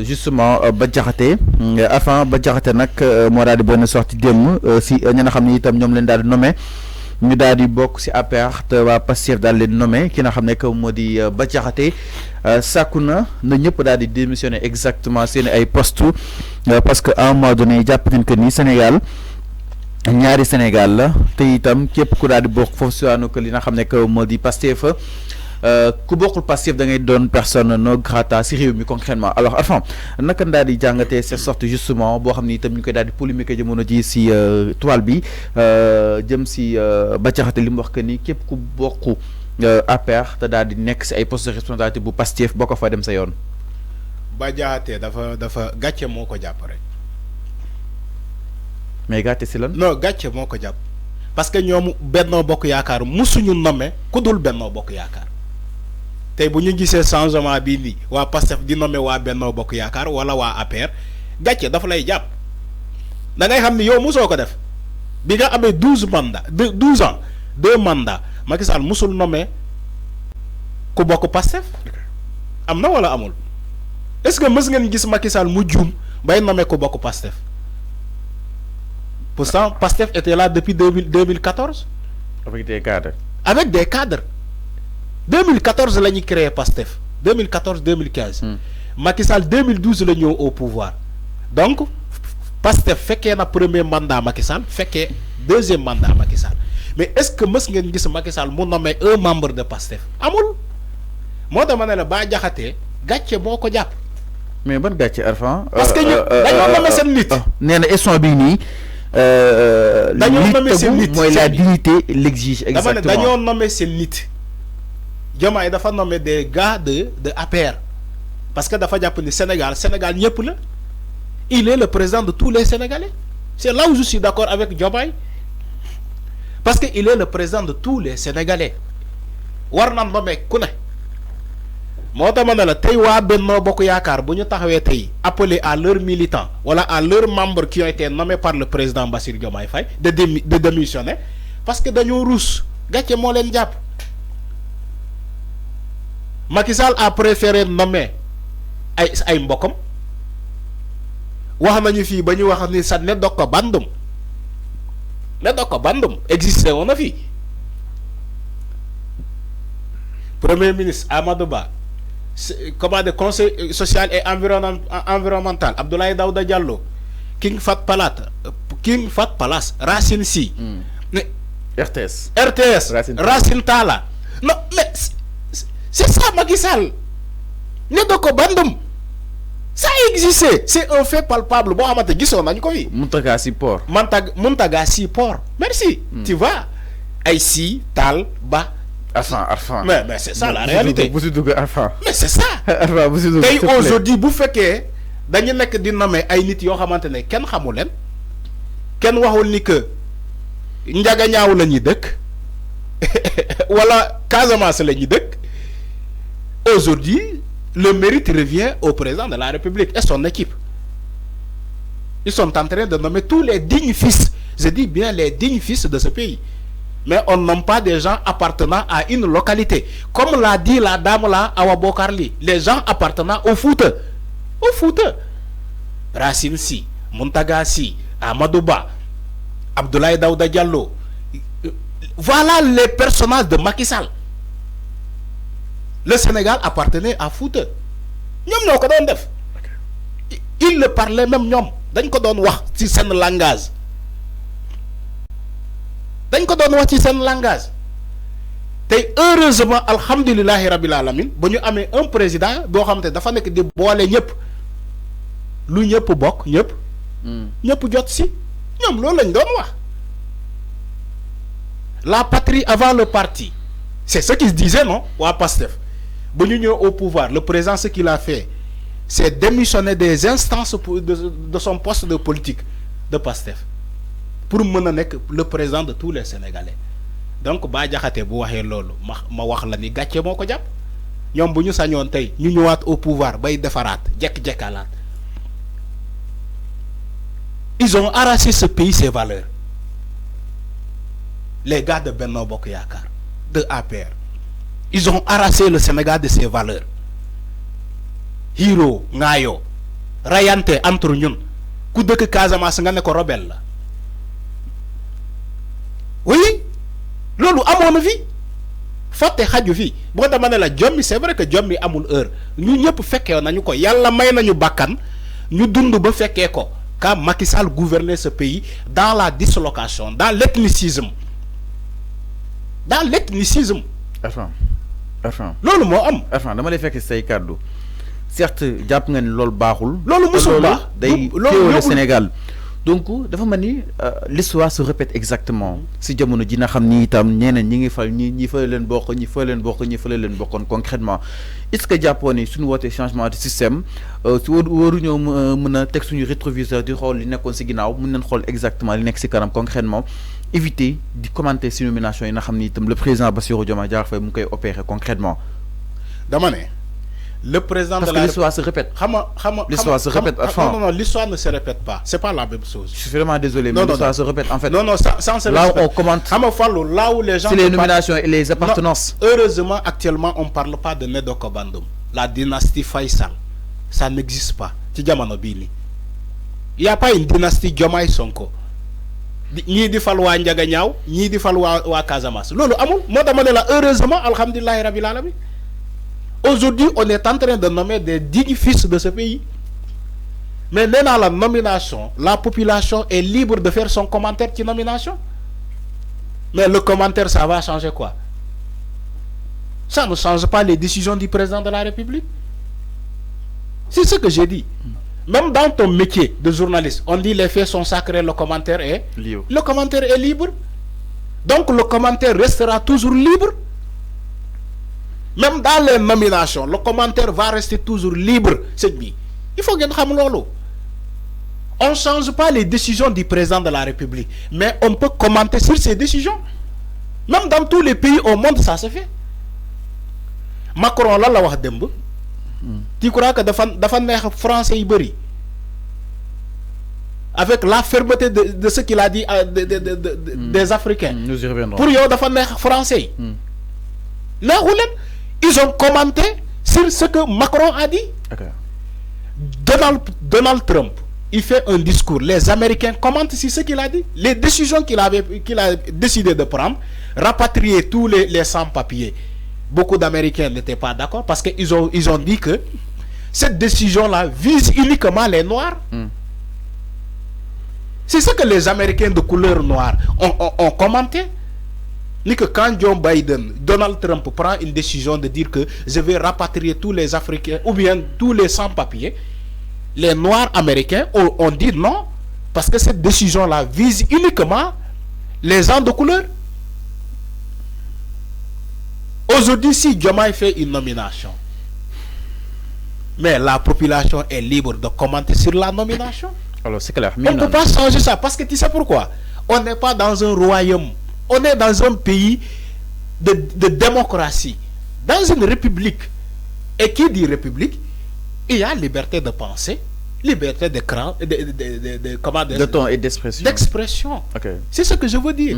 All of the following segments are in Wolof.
justement Bah Diakhaté enfin Bah Diakhaté nag moo daal di benn sorti démb si ñi nga xam ne itam ñoom leen daal di nommé ñu daal di bokk si APR te waa Pastef daal leen nommé ki nga xam ne que moo di Bah Diakhaté sàkku na ñëpp daal di démissionner exactement seen ay postes parce que à un moment donné jàpp nañ que ni Sénégal ñaari Sénégal la te itam képp ku daal di bokk foofu si waanu que li nga xam ne que moo di Pastef ku bokkul Pastef da ngay doon personne non grata si réew mi concrètement alors enfin naka daal di jàngatee cette sorte justement boo xam ni itam ñu koy daal di polémique jamono ji si toile bi jëm si Bah Diakhaté li mu wax que ni képp ku bokk APR te daal di nekk si ay postes de responsabilité bu Pastef boo ko fa dem sa yoon. Bah Diakhaté dafa gàcce moo ko jàpp rek. mais gàcce si lan. non gàcce moo ko jàpp parce que ñoom Benno Bokk Yaakaar musuñu nommé ku dul Benno Bokk Yaakaar. tey bu ñu gisee changement bii nii waa Pastef di nommé waa Benno Bokk Yaakaar wala waa APR gàcce dafa lay jàpp da ngay xam ni yow mosoo ko def bi nga amee 12 mandats 12 ans 2 mandats Macky Sall musul nommé ku bokk Pastef am na wala amul est-ce que mës ngeen gis Macky Sall mu juum bay nommé ku bokk Pastef pourtant Pastef était là depuis 2014. avec des cadres. avec des cadres. 2014 la ñu créé Pastef 2014-2015. Macky Sall 2012 la ñëw au pouvoir donc Pastef fekkee na premier mandat Macky Sall fekkee deuxième mandat Macky Sall mais est-ce que mës ngeen gis Macky Sall mu nommé un membre de Pastef amul moo tax ma ne la Bah Diakhaté gàcce moo ko jàpp. mais ban gàcce Arfan. parce que ñu dañoo nommé seen nit. nee na instant bii nii. dañoo nommé seen nit mooy la dignité l'exige exactement dama ne dañoo nommé seen nit. Diomaye dafa nommé des gars de APR parce que dafa jàpp ni Sénégal ñëpp la il est le président de tous les Sénégalais c'est là où je suis d'accord avec Diomaye parce que il est le président de tous les Sénégalais war na nommé ku ne moo tax ma ne la tey waa Benno Bokk Yaakaar bu ñu taxawee tey appelé à leurs militants wala à leurs membres qui ont été nommés par le président Bassirou Diomaye Faye de démissionner parce que dañoo ruus gàcce moo leen jàpp. Macky Sall a préféré nommer ay mbokkam wax nañu fii ba ñu wax ni sa ne dog ko bandum existé woon na fii premier ministre Amadou Ba commandé conseil social et environnemental Abdoulaye Daouda Diallo King Fahd Palace Racine Sy RTS Racine Talla non mais c'est ça Macky Sall ne dog ko bandum ça existe c'est un fait palpable boo xamante gisoon nañu ko fi. Mountaga Sy Port. Mountaga Sy Port merci. Tu vois ay Sy Tall Ba. Arfan mais c'est ça la réalité bu si dugg Arfan. mais c'est ça. Arfan bu si dugg tey aujourd'hui bu fekkee dañu nekk di nommer ay nit yoo xamante ne kenn xamu leen kenn waxul ni que Ndiaga Ñaaw la ñuy dëkk wala Casamance la ñuy dëkk. Aujourd'hui, le mérite revient au président de la République et son équipe. Ils sont en train de nommer tous les dignes fils, je dis bien les dignes fils de ce pays. Mais on ne nomme pas des gens appartenant à une localité. Comme l'a dit la dame là, Awa Bokarli, les gens appartenant au Fouta. Au Fouta. Racine Sy, Mountaga Sy, Amadou Ba, Abdoulaye Daouda Diallo. Voilà les personnages de Macky Sall. Le Sénégal appartenait à Fouta ñoom ñoo ko doon def il le parlait même ñoom dañ ko doon wax ci seen langage tey heureusement alhamdulillahi rabbil alamin ba ñu amee un président boo xam te dafa nekk di boole ñëpp lu ñëpp bokk ñëpp jot ci ñoom loolu lañ doon wax la patrie avant le parti c'est ce qui se disait non waa Pastef ba ñu ñëw au pouvoir le président ce qu'il a fait c'est démissionner des instances de son poste de politique de Pastef pour mën a nekk le président de tous les Sénégalais donc Bah Diakhaté bu waxee loolu ma wax la ni gàcce moo ko jàpp ñoom bu ñu sañoon tey ñu ñëwaat au pouvoir bay defaraat jekk-jekkalaat ils ont arraché ce pays ses valeurs les gars de Benno Bokk Yaakaar de APR ils ont arraché le Sénégal de ses valeurs hiro ngayo rayante entre ñun ku dëkk Casamance nga ne ko rebelle la oui loolu amoon na fi fàtte xaju fi boo dama ne la jommi c'est vrai que jommi amul heure ñu ñëpp fekkee nañu ko yàlla may nañu bakkan ñu dund ba fekkee ko quand Macky Sall gouvernait ce pays dans la dislocation dans l'ethnicisme loolu moo am. dama lay fekk say kàddu certes jàpp nga ni loolu baaxul. loolu musul baax day teew le Sénégal. donc dafa mel ni l'histoire se répète exactement si jamono ji nga xam ni itam ñeneen ñi ngi fal ñi fa leen bokk ñi fa leen bokkoon concrètement est-ce que jàppoo ni suñu wootee changement de système su waruñoo mën a teg suñu rétroviseur di xool li nekkoon si ginnaaw mën nañ xool exactement li nekk si kanam concrètement éviter di commenter si nomination yi nga xam ni itam le président Bassirou Diomaye Diakhar Faye mu ngi koy opérer concrètement. dama ne. Le président parce de la que l'histoire se répète. L'histoire se répète. Non, l'histoire ne se répète pas. C'est pas la même chose. Je suis vraiment désolé, mais l'histoire se répète en fait. Non, ça se là où on commente. Là où les gens. C'est les nominations et les appartenances. Non, heureusement, actuellement, on ne parle pas de Nedoko Bandoum. La dynastie Faisal. Ça n'existe pas. Il n'y a pas une dynastie Diomaye Sonko. Ni di fal wa Ndiaga Niaw, ni di fal wa Casamance. Lolo amul. Moi, heureusement, alhamdulillah rabbil alamin. Aujourd'hui, on est en train de nommer des dignes fils de ce pays. Mais dans la nomination, la population est libre de faire son commentaire sur la nomination. Mais le commentaire, ça va changer quoi? Ça ne change pas les décisions du président de la République. C'est ce que j'ai dit. Même dans ton métier de journaliste, on dit les faits sont sacrés, le commentaire est libre. Le commentaire est libre. Donc le commentaire restera toujours libre. Même dans les nominations, le commentaire va rester toujours libre. Il faut que nous. On ne change pas les décisions du président de la République, mais on peut commenter sur ces décisions. Même dans tous les pays au monde, ça se fait. Macron, là, tu crois que les Français iberi avec la fermeté de ce qu'il a dit des Africains. Nous y reviendrons. Pour eux, les Français. Là, ils ont commenté sur ce que Macron a dit. Okay. Donald Trump, il fait un discours. Les Américains commentent sur ce qu'il a dit. Les décisions qu'il a décidé de prendre, rapatrier tous les sans-papiers. Beaucoup d'Américains n'étaient pas d'accord parce qu'ils ont dit que cette décision-là vise uniquement les Noirs. C'est ce que les Américains de couleur noire ont commenté. Ni que quand John Biden, Donald Trump prend une décision de dire que je vais rapatrier tous les Africains ou bien tous les sans-papiers, les Noirs américains ont dit non parce que cette décision-là vise uniquement les gens de couleur. Aujourd'hui, si Diomaye fait une nomination, mais la population est libre de commenter sur la nomination. Alors c'est clair. On ne peut pas changer ça parce que tu sais pourquoi? On n'est pas dans un royaume. On est dans un pays de démocratie, dans une république. Et qui dit république? Il y a liberté de penser, liberté de ton et d'expression. D'expression. Okay. C'est ce que je veux dire.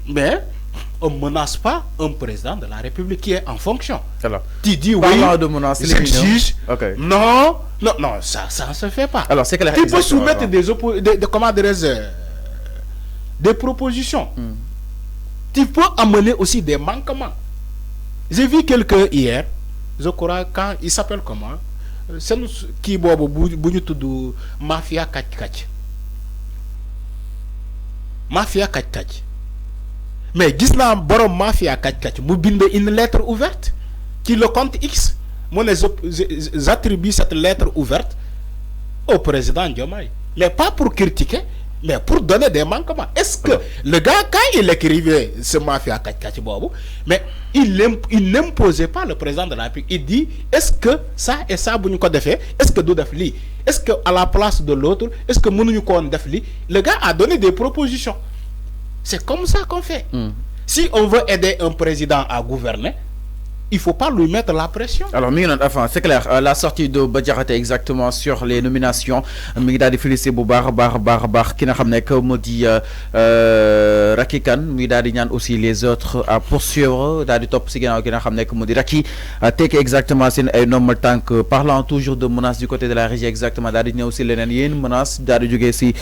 Mais on ne menace pas un président de la République qui est en fonction. Alors, tu dis oui, j'exige. Okay. Non, ça ne se fait pas. Alors, c'est clair. Tu peux soumettre des propositions. Tu peux amener aussi des manquements. J'ai vu quelqu'un hier, je crois, quand il s'appelle comment? C'est qui Mafia Kach. Mafia Kach. Mais Gisna Borom Mafia Kach, une lettre ouverte qui le compte X. Moi, j'attribue cette lettre ouverte au président Diomaye. Mais pas pour critiquer, mais pour donner des manquements. Est-ce que le gars, quand il écrivait ce Mafia Kach Bobo, mais il n'imposait pas le président de la République. Il dit, est-ce que ça et ça, est-ce que Doudafli, est-ce que à la place de l'autre, est-ce que Mounoukou Dafli, le gars a donné des propositions. C'est comme ça qu'on fait. Si on veut aider un président à gouverner, il faut pas lui mettre la pression. Alors enfin c'est clair, la sortie de Bah Diakhaté exactement sur les nominations mi ngi daal di félicité bu baax ki nga xam ne que moo di Racky Kane mi daal di ñaan aussi les autres à poursuivre daal di topp si ginnaaw ki nga xam ne que moo di Racky tekki exactement seen ay normal tant que parlant toujours de menaces du côté de la régie exactement daal di ñëw si leneen yéen menace daal di jógee si